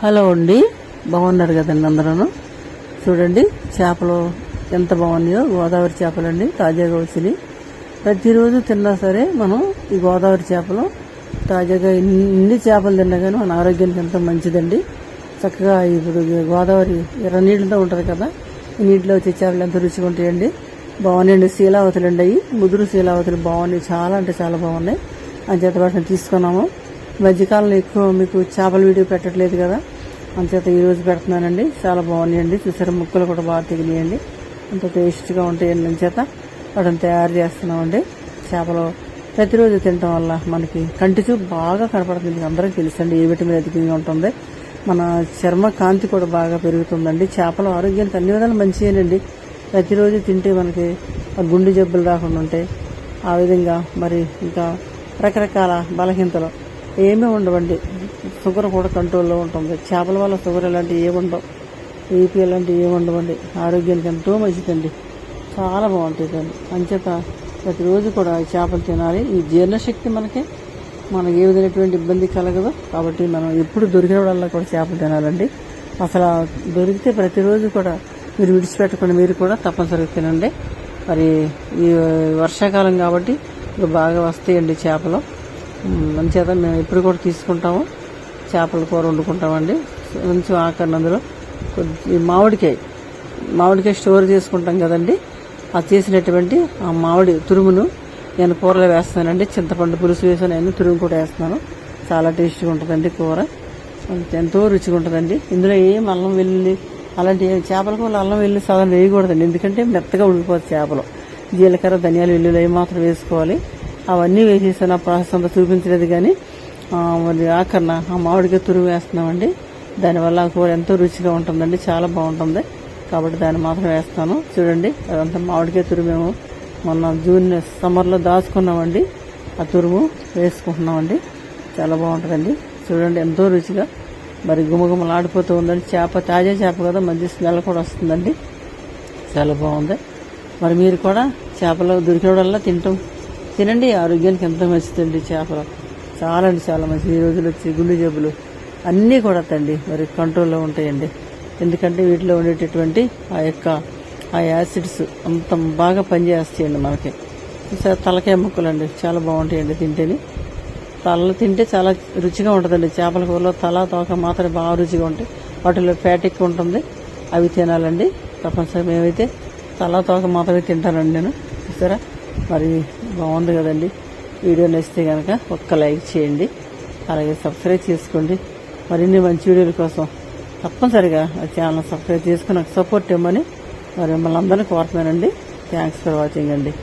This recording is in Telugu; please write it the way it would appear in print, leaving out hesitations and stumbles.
హలో అండి, బాగున్నారు కదండి అందరూ. చూడండి చేపలు ఎంత బాగున్నాయో. గోదావరి చేపలు అండి, తాజాగా వచ్చినాయి. ప్రతిరోజు తిన్నా సరే మనం ఈ గోదావరి చేపలు తాజాగా ఇన్ని చేపలు తిన్నా కానీ మన ఆరోగ్యానికి ఎంతో మంచిదండి. చక్కగా ఇప్పుడు గోదావరి ఎర్ర నీళ్ళతో ఉంటుంది కదా, ఈ నీటిలో వచ్చే చేపలు ఎంత రుచిగా ఉంటాయండి. బాగున్నాయండి. శీలావతులు అండి, అవి ముదురు శీలావతులు బాగున్నాయి, చాలా అంటే చాలా బాగున్నాయి. అంచేత వాటిని తీసుకున్నాము. మధ్యకాలంలో ఎక్కువ మీకు చేపల వీడియో పెట్టట్లేదు కదా, అంచేత ఈరోజు పెడుతున్నానండి. చాలా బాగున్నాయండి. చూసారా, ముక్కలు కూడా బాగా తెగినాయండి, అంత టేస్ట్గా ఉంటాయండి. అంచేత వాటిని తయారు చేస్తున్నామండి. చేపలు ప్రతిరోజు తినటం వల్ల మనకి కంటి చూపు బాగా కనపడుతుంది. అందరికీ తెలుసండి ఏ విటమిన్ అధికంగా ఉంటుంది. మన చర్మ కాంతి కూడా బాగా పెరుగుతుందండి. చేపలు ఆరోగ్యానికి అన్ని విధాలు మంచిదేనండి. ప్రతిరోజు తింటే మనకి గుండె జబ్బులు రాకుండా ఉంటాయి. ఆ విధంగా మరి ఇంకా రకరకాల బలహీనతలు ఏమీ ఉండవండి. షుగర్ కూడా కంట్రోల్లో ఉంటుంది. చేపల వల్ల షుగర్ ఇలాంటివి ఏముండవు, బీపీ ఇలాంటివి ఏముండవండి. ఆరోగ్యానికి ఎంతో మంచిదండి, చాలా బాగుంటుందండి. అంచేత ప్రతిరోజు కూడా చేపలు తినాలి. ఈ జీర్ణశక్తి మనకి ఏ విధమైనటువంటి ఇబ్బంది కలగదు. కాబట్టి మనం ఎప్పుడు దొరికిన వల్ల కూడా చేపలు తినాలండి. అసలు దొరికితే ప్రతిరోజు కూడా మీరు విడిచిపెట్టకుండా మీరు కూడా తప్పనిసరిగా తినండి. మరి ఈ వర్షాకాలం కాబట్టి ఇప్పుడు బాగా వస్తాయండి చేపలు. మంచిగా మేము ఎప్పుడు కూడా తీసుకుంటాము. చేపల కూర వండుకుంటామండి. కొంచెం ఆఖరిని అందులో కొద్ది మామిడికాయ స్టోర్ చేసుకుంటాం కదండి, అది చేసినటువంటి ఆ మామిడి తురుమును నేను కూరలో వేస్తానండి. చింతపండు పులుసు వేసాను, నేను తురుము కూడా వేస్తున్నాను. చాలా టేస్ట్గా ఉంటుందండి కూర, ఎంతో రుచిగా ఉంటుందండి. ఇందులో ఏం అల్లం వెల్లుల్లి అలాంటి చేపల కూర అల్లం వెల్లుల్లి సాధారణ వేయకూడదండి, ఎందుకంటే మెత్తగా ఉడికిపోతుంది చేపలు. జీలకర్ర ధనియాలు వెల్లుల్లి అవి మాత్రం వేసుకోవాలి. అవన్నీ వేసేసాను. ఆ ప్రాసెస్ అంతా చూపించలేదు కానీ మరి ఆఖరణ ఆ మామిడికాయ తురుము వేస్తున్నామండి. దానివల్ల ఆ కూర ఎంతో రుచిగా ఉంటుందండి, చాలా బాగుంటుంది. కాబట్టి దాన్ని మాత్రం వేస్తాను. చూడండి, అదంతా మామిడికాయ తురుమేమో మొన్న జూన్ సమ్మర్లో దాచుకున్నామండి. ఆ తురుము వేసుకుంటున్నామండి, చాలా బాగుంటుందండి. చూడండి, ఎంతో రుచిగా మరి గుమగుమలాడిపోతూ ఉందండి. చేప తాజా చేప కదా, మంచి స్మెల్ కూడా వస్తుందండి, చాలా బాగుంది. మరి మీరు కూడా చేపలు దొరికినప్పుడల్లా తినండి. ఆరోగ్యానికి ఎంతో మంచిదండి. చేపలు చాలా అంటే చాలా మంచిది. ఈ రోజులు వచ్చి గుండె జబ్బులు అన్నీ కూడా మరి కంట్రోల్లో ఉంటాయండి. ఎందుకంటే వీటిలో ఉండేటటువంటి ఆ యాసిడ్స్ అంత బాగా పనిచేస్తాయండి మనకి. తలకాయ ముక్కలు అండి, చాలా బాగుంటాయండి తింటేని. తలలు తింటే చాలా రుచిగా ఉంటుందండి. చేపల కూరలో తల తోక మాత్రం బాగా రుచిగా ఉంటాయి. వాటిలో ఫ్యాట్ ఎక్కువ ఉంటుంది, అవి తినాలండి తప్పనిసరిగా. మేమైతే తల తోక మాత్రమే తింటానండి నేను. చూసారా, మరి బాగుంది కదండి. వీడియో నచ్చితే కనుక ఒక్క లైక్ చేయండి, అలాగే సబ్స్క్రైబ్ చేసుకోండి. మరిన్ని మంచి వీడియోల కోసం తప్పనిసరిగా ఆ ఛానల్ సబ్స్క్రైబ్ చేసుకుని నాకు సపోర్ట్ ఇవ్వమని మరి మిమ్మల్ని అందరినీ కోరుతున్నానండి. థ్యాంక్స్ ఫర్ వాచింగ్ అండి.